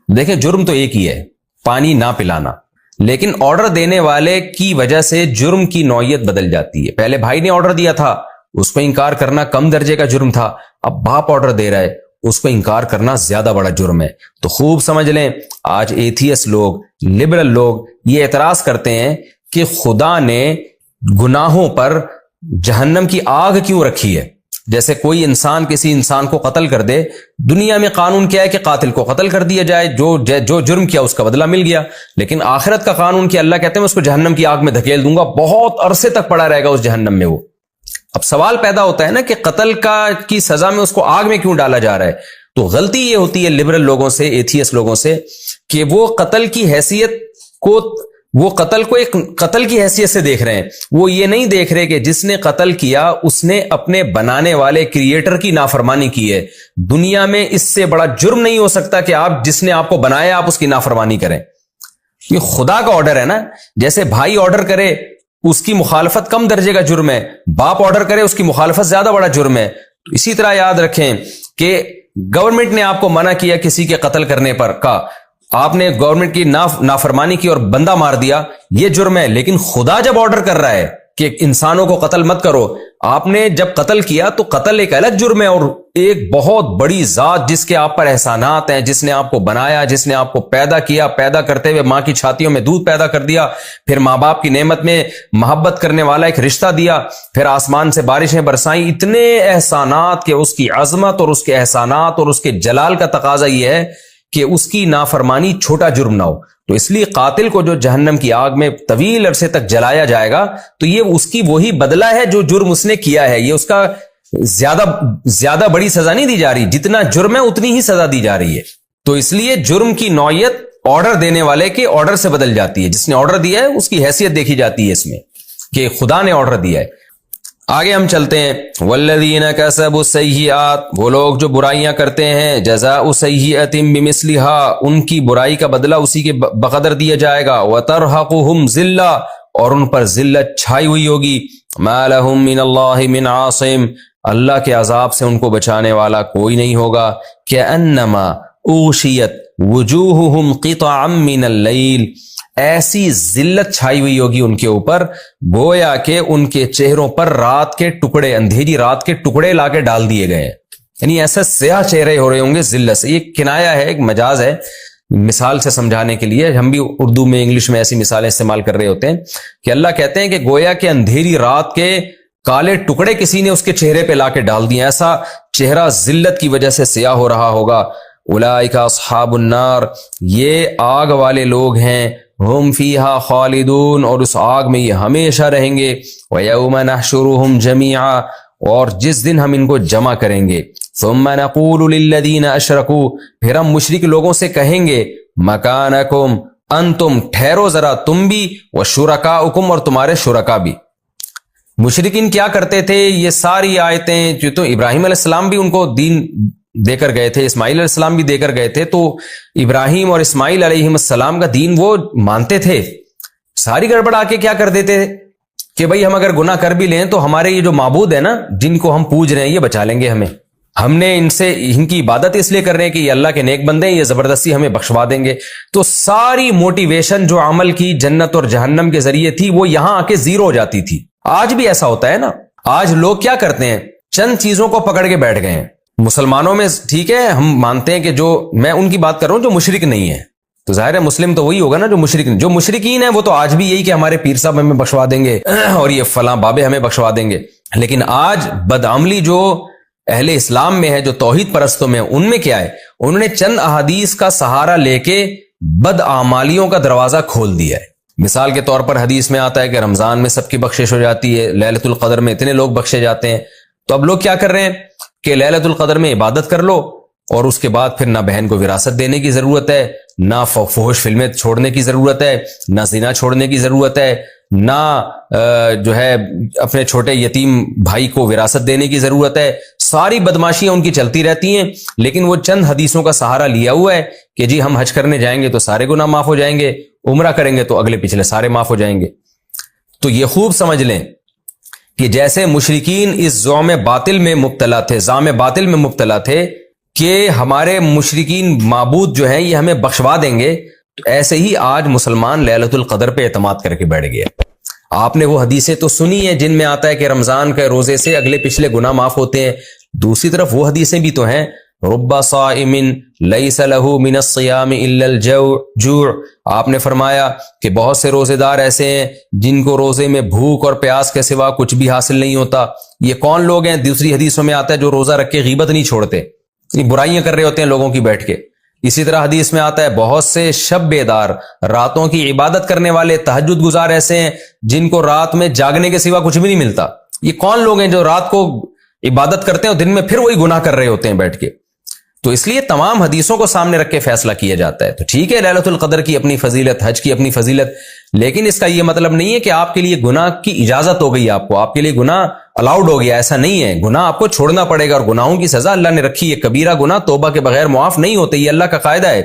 دیکھیں جرم تو ایک ہی ہے، پانی نہ پلانا، لیکن آرڈر دینے والے کی وجہ سے جرم کی نوعیت بدل جاتی ہے۔ پہلے بھائی نے آرڈر دیا تھا، اس کو انکار کرنا کم درجے کا جرم تھا، اب باپ آرڈر دے رہا ہے، اس کو انکار کرنا زیادہ بڑا جرم ہے۔ تو خوب سمجھ لیں، آج ایتھیس لوگ، لبرل لوگ یہ اعتراض کرتے ہیں کہ خدا نے گناہوں پر جہنم کی آگ کیوں رکھی ہے؟ جیسے کوئی انسان کسی انسان کو قتل کر دے، دنیا میں قانون کیا ہے کہ قاتل کو قتل کر دیا جائے، جو جرم کیا اس کا بدلہ مل گیا، لیکن آخرت کا قانون کیا؟ اللہ کہتے ہیں میں اس کو جہنم کی آگ میں دھکیل دوں گا، بہت عرصے تک پڑا رہے گا اس جہنم میں وہ۔ اب سوال پیدا ہوتا ہے نا کہ قتل کی سزا میں اس کو آگ میں کیوں ڈالا جا رہا ہے؟ تو غلطی یہ ہوتی ہے لبرل لوگوں سے، ایتھیس لوگوں سے، کہ وہ قتل کی حیثیت کو، وہ قتل کو ایک قتل کی حیثیت سے دیکھ رہے ہیں، وہ یہ نہیں دیکھ رہے کہ جس نے قتل کیا اس نے اپنے بنانے والے کریٹر کی نافرمانی کی ہے۔ دنیا میں اس سے بڑا جرم نہیں ہو سکتا کہ آپ جس نے آپ کو بنایا آپ اس کی نافرمانی کریں۔ یہ خدا کا آرڈر ہے نا. جیسے بھائی آرڈر کرے اس کی مخالفت کم درجے کا جرم ہے، باپ آرڈر کرے اس کی مخالفت زیادہ بڑا جرم ہے. اسی طرح یاد رکھیں کہ گورنمنٹ نے آپ کو منع کیا کسی کے قتل کرنے پر کا، آپ نے گورنمنٹ کی نافرمانی کی اور بندہ مار دیا، یہ جرم ہے. لیکن خدا جب آرڈر کر رہا ہے کہ انسانوں کو قتل مت کرو، آپ نے جب قتل کیا تو قتل ایک الگ جرم ہے. اور ایک بہت بڑی ذات جس کے آپ پر احسانات ہیں، جس نے آپ کو بنایا، جس نے آپ کو پیدا کیا، پیدا کرتے ہوئے ماں کی چھاتیوں میں دودھ پیدا کر دیا، پھر ماں باپ کی نعمت میں محبت کرنے والا ایک رشتہ دیا، پھر آسمان سے بارشیں برسائیں، اتنے احسانات کہ اس کی عظمت اور اس کے احسانات اور اس کے جلال کا تقاضا یہ ہے کہ اس کی نافرمانی چھوٹا جرم نہ ہو. تو اس لیے قاتل کو جو جہنم کی آگ میں طویل عرصے تک جلایا جائے گا تو یہ اس کی وہی بدلہ ہے جو جرم اس نے کیا ہے. یہ اس کا زیادہ بڑی سزا نہیں دی جا رہی، جتنا جرم ہے اتنی ہی سزا دی جا رہی ہے. تو اس لیے جرم کی نوعیت آرڈر دینے والے کے آرڈر سے بدل جاتی ہے. جس نے آرڈر دیا ہے اس کی حیثیت دیکھی جاتی ہے اس میں کہ خدا نے آرڈر دیا ہے. آگے ہم چلتے ہیں. والذین کسبوا السیئات، وہ لوگ جو برائیاں کرتے ہیں، جزاء سیئۃ بمثلھا، ان کی برائی کا بدلہ اسی کے بقدر دیا جائے گا. وترہقہم ذلہ، اور ان پر ذلت چھائی ہوئی ہوگی. ما لہم من اللہ من عاصم، اللہ کے عذاب سے ان کو بچانے والا کوئی نہیں ہوگا. کأنما اغشیت وجوہہم قطعا من اللیل، ایسی ذلت چھائی ہوئی ہوگی ان کے اوپر گویا کہ ان کے چہروں پر رات کے ٹکڑے، اندھیری رات کے ٹکڑے لا کے ڈال دیے گئے ہیں. یعنی ایسا سیاہ چہرے ہو رہے ہوں گے ذلت سے. یہ کنایا ہے، ایک مجاز ہے مثال سے سمجھانے کے لیے. ہم بھی اردو میں انگلش میں ایسی مثالیں استعمال کر رہے ہوتے ہیں کہ اللہ کہتے ہیں کہ گویا کہ اندھیری رات کے کالے ٹکڑے کسی نے اس کے چہرے پہ لا کے ڈال دیے. ایسا چہرہ ذلت کی وجہ سے سیاہ ہو رہا ہوگا. اولئک اصحاب النار، یہ آگ والے لوگ ہیں. ہم فیہا خالدون، اور اس آگ میں یہ ہمیشہ رہیں گے. ویوم نحشرہم جمیعا، اور جس دن ہم ان کو جمع کریں گے. ثم نقول للذین اشرکوا، پھر ہم مشرک لوگوں سے کہیں گے مکانکم انتم، ٹھہرو ذرا تم بھی، وشرکاؤکم، اور تمہارے شرکا بھی. مشرکین کیا کرتے تھے؟ یہ ساری آیتیں جو تو ابراہیم علیہ السلام بھی ان کو دین دے کر گئے تھے، اسماعیل علیہ السلام بھی دے کر گئے تھے، تو ابراہیم اور اسماعیل علیہ السلام کا دین وہ مانتے تھے. ساری گڑبڑ آ کے کیا کر دیتے کہ بھئی ہم اگر گناہ کر بھی لیں تو ہمارے یہ جو معبود ہیں نا جن کو ہم پوج رہے ہیں یہ بچا لیں گے ہمیں، ہم نے ان کی عبادت اس لیے کر رہے ہیں کہ یہ اللہ کے نیک بندے ہیں، یہ زبردستی ہمیں بخشوا دیں گے. تو ساری موٹیویشن جو عمل کی جنت اور جہنم کے ذریعے تھی وہ یہاں آ کے زیرو ہو جاتی تھی. آج بھی ایسا ہوتا ہے نا. آج لوگ کیا کرتے ہیں؟ چند چیزوں کو پکڑ کے بیٹھ گئے ہیں. مسلمانوں میں ٹھیک ہے ہم مانتے ہیں کہ جو میں ان کی بات کر رہا ہوں جو مشرک نہیں ہے، تو ظاہر ہے مسلم تو وہی ہوگا نا جو مشرک نہیں. جو مشرکین ہیں وہ تو آج بھی یہی کہ ہمارے پیر صاحب ہمیں بخشوا دیں گے اور یہ فلاں بابے ہمیں بخشوا دیں گے. لیکن آج بدعملی جو اہل اسلام میں ہے، جو توحید پرستوں میں، ان میں کیا ہے؟ انہوں نے چند احادیث کا سہارا لے کے بدعمالیوں کا دروازہ کھول دیا ہے. مثال کے طور پر حدیث میں آتا ہے کہ رمضان میں سب کی بخشش ہو جاتی ہے، لیلۃ القدر میں اتنے لوگ بخشے جاتے ہیں. تو اب لوگ کیا کر رہے ہیں کہ لیلۃ القدر میں عبادت کر لو اور اس کے بعد پھر نہ بہن کو وراثت دینے کی ضرورت ہے، نہ فحش فلمیں چھوڑنے کی ضرورت ہے، نہ زنا چھوڑنے کی ضرورت ہے، نہ جو ہے اپنے چھوٹے یتیم بھائی کو وراثت دینے کی ضرورت ہے. ساری بدماشیاں ان کی چلتی رہتی ہیں، لیکن وہ چند حدیثوں کا سہارا لیا ہوا ہے کہ جی ہم حج کرنے جائیں گے تو سارے گناہ معاف ہو جائیں گے، عمرہ کریں گے تو اگلے پچھلے سارے معاف ہو جائیں گے. تو یہ خوب سمجھ لیں کہ جیسے مشرکین اس زعم باطل میں مبتلا تھے کہ ہمارے مشرکین معبود جو ہیں یہ ہمیں بخشوا دیں گے، تو ایسے ہی آج مسلمان لیلۃ القدر پہ اعتماد کر کے بیٹھ گیا. آپ نے وہ حدیثیں تو سنی ہیں جن میں آتا ہے کہ رمضان کے روزے سے اگلے پچھلے گناہ معاف ہوتے ہیں. دوسری طرف وہ حدیثیں بھی تو ہیں رب صائم لیس لہ من الصیام الا الجوع. آپ نے فرمایا کہ بہت سے روزے دار ایسے ہیں جن کو روزے میں بھوک اور پیاس کے سوا کچھ بھی حاصل نہیں ہوتا. یہ کون لوگ ہیں؟ دوسری حدیثوں میں آتا ہے جو روزہ رکھ کے غیبت نہیں چھوڑتے، برائیاں کر رہے ہوتے ہیں لوگوں کی بیٹھ کے. اسی طرح حدیث میں آتا ہے بہت سے شب بیدار، راتوں کی عبادت کرنے والے تہجد گزار ایسے ہیں جن کو رات میں جاگنے کے سوا کچھ بھی نہیں ملتا. یہ کون لوگ ہیں جو رات کو عبادت کرتے ہیں اور دن میں پھر وہی گناہ کر رہے ہوتے ہیں بیٹھ کے؟ تو اس لیے تمام حدیثوں کو سامنے رکھ کے فیصلہ کیا جاتا ہے. تو ٹھیک ہے لیلۃ القدر کی اپنی فضیلت، حج کی اپنی فضیلت، لیکن اس کا یہ مطلب نہیں ہے کہ آپ کے لیے گناہ کی اجازت ہو گئی، آپ کے لیے گناہ الاؤڈ ہو گیا. ایسا نہیں ہے. گناہ آپ کو چھوڑنا پڑے گا اور گناہوں کی سزا اللہ نے رکھی ہے. کبیرہ گناہ توبہ کے بغیر معاف نہیں ہوتے، یہ اللہ کا قاعدہ ہے.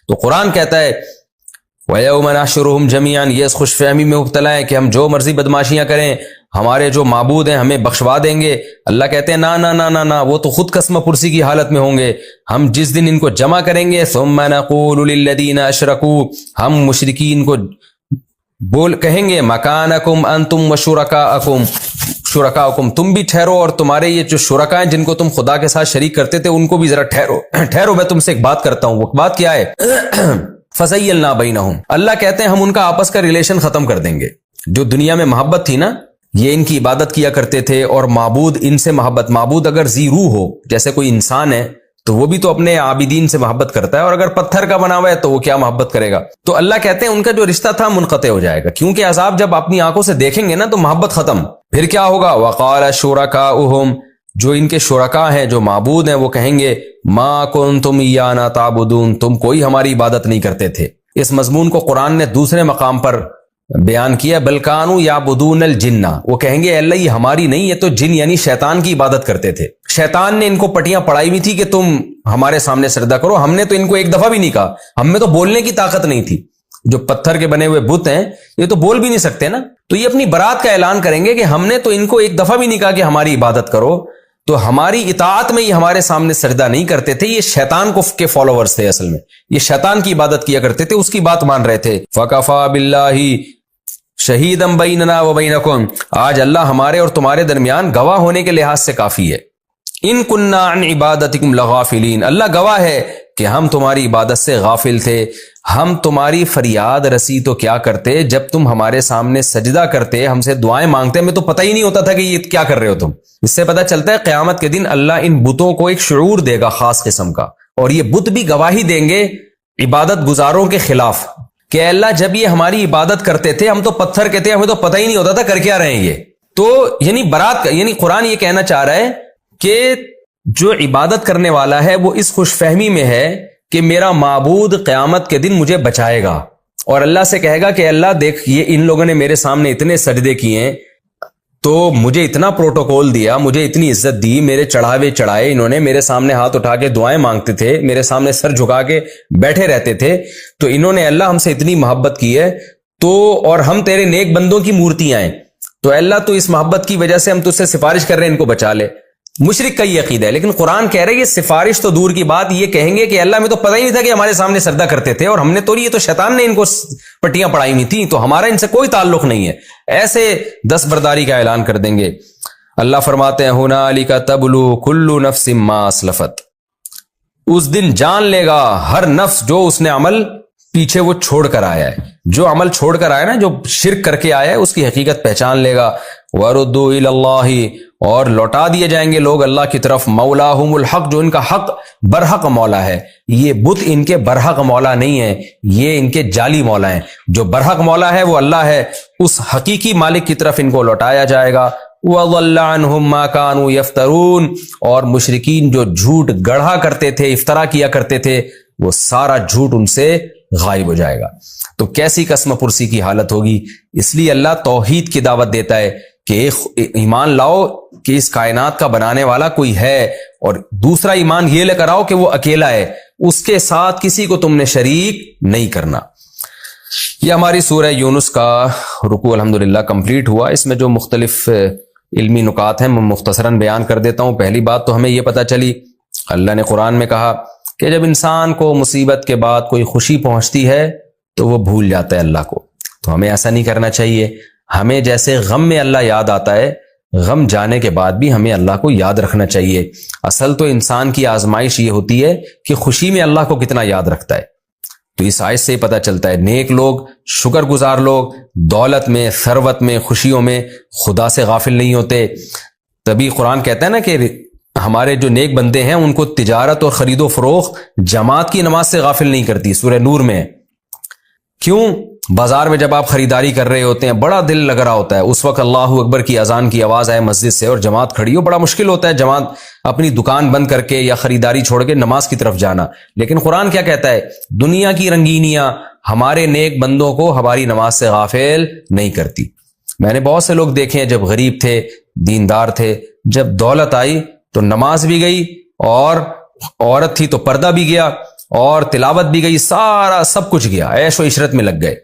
تو قرآن کہتا ہے وَيَوْمَ نَحْشُرُهُمْ جَمِيعًا، یہ اس خوش فہمی میں مبتلا ہے کہ ہم جو مرضی بدماشیاں کریں ہمارے جو معبود ہیں ہمیں بخشوا دیں گے. اللہ کہتے ہیں نا نا نا نا نا، وہ تو خود قسم پرسی کی حالت میں ہوں گے. ہم جس دن ان کو جمع کریں گے ثُمَّ نَقُولُ لِلَّذِينَ أَشْرَكُوا، ہم مشرکین کو کہیں گے مَكَانَكُمْ أَنْتُمْ وَشُرَكَاؤُكُمْ، تم بھی ٹھہرو اور تمہارے یہ جو شرکاء ہیں جن کو تم خدا کے ساتھ شریک کرتے تھے ان کو بھی ذرا ٹھہرو میں تم سے ایک بات کرتا ہوں. وہ بات کیا ہے؟ فَزَيَّلْنَا بَيْنَهُمْ، اللہ کہتے ہیں ہم ان کا آپس کا ریلیشن ختم کر دیں گے. جو دنیا میں محبت تھی نا، یہ ان کی عبادت کیا کرتے تھے اور معبود ان سے محبت. معبود اگر ذی روح ہو جیسے کوئی انسان ہے تو وہ بھی تو اپنے عابدین سے محبت کرتا ہے، اور اگر پتھر کا بنا ہوا ہے تو وہ کیا محبت کرے گا. تو اللہ کہتے ہیں ان کا جو رشتہ تھا منقطع ہو جائے گا، کیونکہ عذاب جب اپنی آنکھوں سے دیکھیں گے نا تو محبت ختم. پھر کیا ہوگا؟ وقال شرکاؤہم، جو ان کے شرکاء ہیں جو معبود ہیں وہ کہیں گے ما کنتم ایانا تعبدون، تم کوئی ہماری عبادت نہیں کرتے تھے. اس مضمون کو قرآن نے دوسرے مقام پر بیان کیا، بل کانوا یعبدون الجن، وہ کہیں گے اللہ یہ ہماری نہیں، یہ تو جن یعنی شیطان کی عبادت کرتے تھے. شیطان نے ان کو پٹیاں پڑھائی ہوئی تھی کہ تم ہمارے سامنے سجدہ کرو. ہم نے تو ان کو ایک دفعہ بھی نہیں کہا، ہم میں تو بولنے کی طاقت نہیں تھی. جو پتھر کے بنے ہوئے بت ہیں یہ تو بول بھی نہیں سکتے نا، تو یہ اپنی برات کا اعلان کریں گے کہ ہم نے تو ان کو ایک دفعہ بھی نہیں کہا کہ ہماری عبادت کرو، تو ہماری اطاعت میں یہ ہمارے سامنے سجدہ نہیں کرتے تھے. یہ شیطان کے فالوورز تھے، اصل میں یہ شیطان کی عبادت کیا کرتے تھے، اس کی بات مان رہے تھے. فَكَفَى بِاللَّهِ شَهِيدًا بَيْنَنَا وَبَيْنَكُمْ، آج اللہ ہمارے اور تمہارے درمیان گواہ ہونے کے لحاظ سے کافی ہے. ان کننا عن عبادتکم لغافلین، اللہ گواہ ہے کہ ہم تمہاری عبادت سے غافل تھے. ہم تمہاری فریاد رسی تو کیا کرتے جب تم ہمارے سامنے سجدہ کرتے، ہم سے دعائیں مانگتے، ہمیں تو پتہ ہی نہیں ہوتا تھا کہ یہ کیا کر رہے ہو تم. اس سے پتہ چلتا ہے قیامت کے دن اللہ ان بتوں کو ایک شعور دے گا خاص قسم کا، اور یہ بت بھی گواہی دیں گے عبادت گزاروں کے خلاف کہ اللہ جب یہ ہماری عبادت کرتے تھے ہم تو پتھر کے تھے، ہمیں تو پتہ ہی نہیں ہوتا تھا کر کیا رہے ہیں یہ. تو یعنی برات یعنی قرآن یہ کہنا چاہ رہا ہے کہ جو عبادت کرنے والا ہے وہ اس خوش فہمی میں ہے کہ میرا معبود قیامت کے دن مجھے بچائے گا، اور اللہ سے کہے گا کہ اللہ دیکھ یہ ان لوگوں نے میرے سامنے اتنے سجدے کیے ہیں، تو مجھے اتنا پروٹوکول دیا، مجھے اتنی عزت دی، میرے چڑھاوے چڑھائے، انہوں نے میرے سامنے ہاتھ اٹھا کے دعائیں مانگتے تھے، میرے سامنے سر جھکا کے بیٹھے رہتے تھے، تو انہوں نے اللہ ہم سے اتنی محبت کی ہے، تو اور ہم تیرے نیک بندوں کی مورتیاں ہیں، تو اللہ تو اس محبت کی وجہ سے ہم تجھ سے سفارش کر رہے ہیں ان کو بچا لے. مشرک کا یہ عقیدہ ہے. لیکن قرآن کہہ رہے ہیں یہ سفارش تو دور کی بات، یہ کہیں گے کہ اللہ میں تو پتہ ہی نہیں تھا کہ ہمارے سامنے سجدہ کرتے تھے، اور ہم نے تو یہ تو شیطان نے ان کو پٹیاں پڑھائی ہوئی تھیں، تو ہمارا ان سے کوئی تعلق نہیں ہے. ایسے دستبرداری کا اعلان کر دیں گے. اللہ فرماتے ہیں ہنالک تبلو کل نفس ما اسلفت، اس دن جان لے گا ہر نفس جو اس نے عمل پیچھے وہ چھوڑ کر آیا ہے، جو عمل چھوڑ کر آیا نا، جو شرک کر کے آیا ہے اس کی حقیقت پہچان لے گا. وردوا الی اللہ، اور لوٹا دیے جائیں گے لوگ اللہ کی طرف. مولاہم الحق، جو ان کا حق برحق مولا ہے. یہ بت ان کے برحق مولا نہیں ہے، یہ ان کے جعلی مولا ہیں. جو برحق مولا ہے وہ اللہ ہے، اس حقیقی مالک کی طرف ان کو لوٹایا جائے گا. وَضَلَّ عَنْهُمْ مَا كَانُوا يَفْتَرُونَ، اور مشرکین جو جھوٹ گڑھا کرتے تھے، افترا کیا کرتے تھے، وہ سارا جھوٹ ان سے غائب ہو جائے گا. تو کیسی قسم پرسی کی حالت ہوگی. اس لیے اللہ توحید کی دعوت دیتا ہے کہ ایمان لاؤ کہ اس کائنات کا بنانے والا کوئی ہے، اور دوسرا ایمان یہ لے کر آؤ کہ وہ اکیلا ہے، اس کے ساتھ کسی کو تم نے شریک نہیں کرنا. یہ ہماری سورہ یونس کا رکوع الحمدللہ کمپلیٹ ہوا. اس میں جو مختلف علمی نکات ہیں میں مختصراً بیان کر دیتا ہوں. پہلی بات تو ہمیں یہ پتہ چلی، اللہ نے قرآن میں کہا کہ جب انسان کو مصیبت کے بعد کوئی خوشی پہنچتی ہے تو وہ بھول جاتا ہے اللہ کو. تو ہمیں ایسا نہیں کرنا چاہیے. ہمیں جیسے غم میں اللہ یاد آتا ہے، غم جانے کے بعد بھی ہمیں اللہ کو یاد رکھنا چاہیے. اصل تو انسان کی آزمائش یہ ہوتی ہے کہ خوشی میں اللہ کو کتنا یاد رکھتا ہے. تو اس آیت سے ہی پتہ چلتا ہے نیک لوگ، شکر گزار لوگ دولت میں، ثروت میں، خوشیوں میں خدا سے غافل نہیں ہوتے. تبھی قرآن کہتا ہے نا کہ ہمارے جو نیک بندے ہیں ان کو تجارت اور خرید و فروخت جماعت کی نماز سے غافل نہیں کرتی. سورہ نور میں کیوں؟ بازار میں جب آپ خریداری کر رہے ہوتے ہیں بڑا دل لگ رہا ہوتا ہے، اس وقت اللہ اکبر کی اذان کی آواز آئے مسجد سے اور جماعت کھڑی ہو، بڑا مشکل ہوتا ہے جماعت اپنی دکان بند کر کے یا خریداری چھوڑ کے نماز کی طرف جانا. لیکن قرآن کیا کہتا ہے؟ دنیا کی رنگینیاں ہمارے نیک بندوں کو ہماری نماز سے غافل نہیں کرتی. میں نے بہت سے لوگ دیکھے ہیں جب غریب تھے، دیندار تھے، جب دولت آئی تو نماز بھی گئی، اور عورت تھی تو پردہ بھی گیا. اور تلاوت بھی گئی، سارا سب کچھ گیا، عیش و عشرت میں لگ گئے۔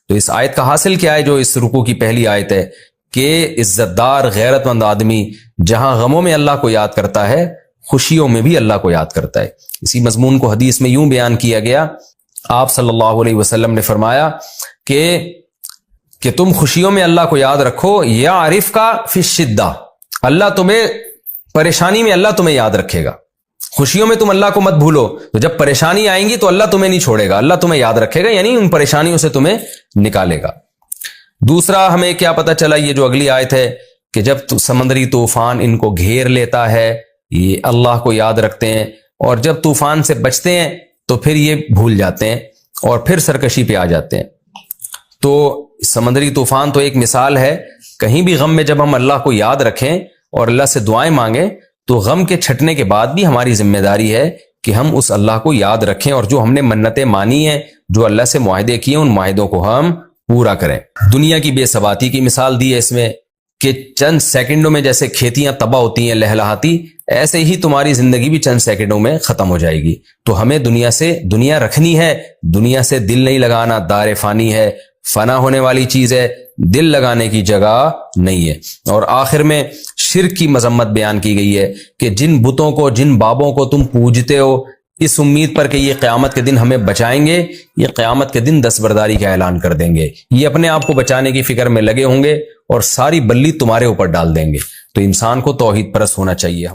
تو اس آیت کا حاصل کیا ہے جو اس رکوع کی پہلی آیت ہے کہ عزت دار غیرت مند آدمی جہاں غموں میں اللہ کو یاد کرتا ہے، خوشیوں میں بھی اللہ کو یاد کرتا ہے۔ اسی مضمون کو حدیث میں یوں بیان کیا گیا، آپ صلی اللہ علیہ وسلم نے فرمایا کہ تم خوشیوں میں اللہ کو یاد رکھو، یعرف کا فی الشدہ، اللہ تمہیں پریشانی میں اللہ تمہیں یاد رکھے گا۔ خوشیوں میں تم اللہ کو مت بھولو، تو جب پریشانی آئیں گی تو اللہ تمہیں نہیں چھوڑے گا، اللہ تمہیں یاد رکھے گا، یعنی ان پریشانیوں سے تمہیں نکالے گا۔ دوسرا ہمیں کیا پتہ چلا، یہ جو اگلی آیت ہے کہ جب سمندری طوفان ان کو گھیر لیتا ہے یہ اللہ کو یاد رکھتے ہیں، اور جب طوفان سے بچتے ہیں تو پھر یہ بھول جاتے ہیں اور پھر سرکشی پہ آ جاتے ہیں۔ تو سمندری طوفان تو ایک مثال ہے، کہیں بھی غم میں جب ہم اللہ کو یاد رکھیں اور اللہ سے دعائیں مانگیں تو غم کے چھٹنے کے بعد بھی ہماری ذمہ داری ہے کہ ہم اس اللہ کو یاد رکھیں اور جو ہم نے منتیں مانی ہیں، جو اللہ سے معاہدے کیے، ان معاہدوں کو ہم پورا کریں۔ دنیا کی بے ثباتی کی مثال دی ہے اس میں کہ چند سیکنڈوں میں جیسے کھیتیاں تباہ ہوتی ہیں لہلہاتی، ایسے ہی تمہاری زندگی بھی چند سیکنڈوں میں ختم ہو جائے گی۔ تو ہمیں دنیا رکھنی ہے، دنیا سے دل نہیں لگانا، دار فانی ہے، فنا ہونے والی چیز ہے، دل لگانے کی جگہ نہیں ہے۔ اور آخر میں شرک کی مذمت بیان کی گئی ہے کہ جن بتوں کو، جن بابوں کو تم پوجتے ہو، اس امید پر کہ یہ قیامت کے دن ہمیں بچائیں گے، یہ قیامت کے دن دستبرداری کا اعلان کر دیں گے، یہ اپنے آپ کو بچانے کی فکر میں لگے ہوں گے اور ساری بلی تمہارے اوپر ڈال دیں گے۔ تو انسان کو توحید پرست ہونا چاہیے۔